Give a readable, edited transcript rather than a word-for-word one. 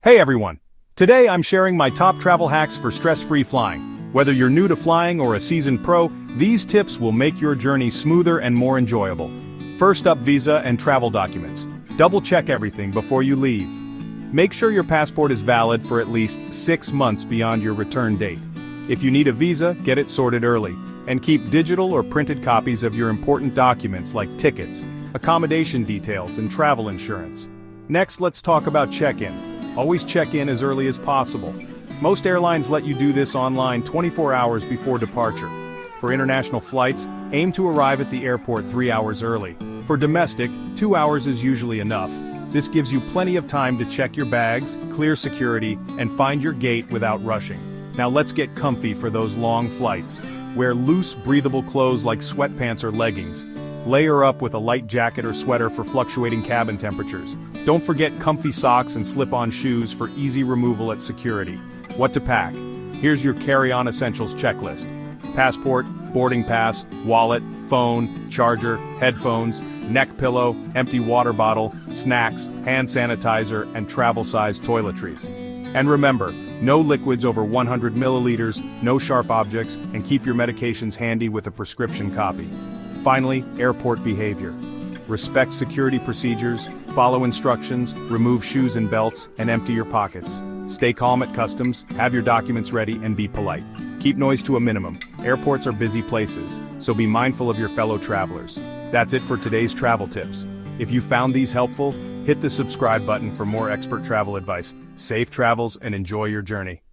Hey everyone! Today I'm sharing my top travel hacks for stress-free flying. Whether you're new to flying or a seasoned pro, these tips will make your journey smoother and more enjoyable. First up, visa and travel documents. Double-check everything before you leave. Make sure your passport is valid for at least 6 months beyond your return date. If you need a visa, get it sorted early, and keep digital or printed copies of your important documents like tickets, accommodation details, and travel insurance. Next, let's talk about check-in. Always check in as early as possible. Most airlines let you do this online 24 hours before departure. For international flights, aim to arrive at the airport 3 hours early. For domestic, 2 hours is usually enough. This gives you plenty of time to check your bags, clear security, and find your gate without rushing. Now let's get comfy for those long flights. Wear loose, breathable clothes like sweatpants or leggings. Layer up with a light jacket or sweater for fluctuating cabin temperatures. Don't forget comfy socks and slip-on shoes for easy removal at security. What to pack? Here's your carry-on essentials checklist. Passport, boarding pass, wallet, phone, charger, headphones, neck pillow, empty water bottle, snacks, hand sanitizer, and travel-sized toiletries. And remember, no liquids over 100 milliliters, no sharp objects, and keep your medications handy with a prescription copy. Finally, airport behavior. Respect security procedures, follow instructions, remove shoes and belts, and empty your pockets. Stay calm at customs, have your documents ready, and be polite. Keep noise to a minimum. Airports are busy places, so be mindful of your fellow travelers. That's it for today's travel tips. If you found these helpful, hit the subscribe button for more expert travel advice. Safe travels and enjoy your journey.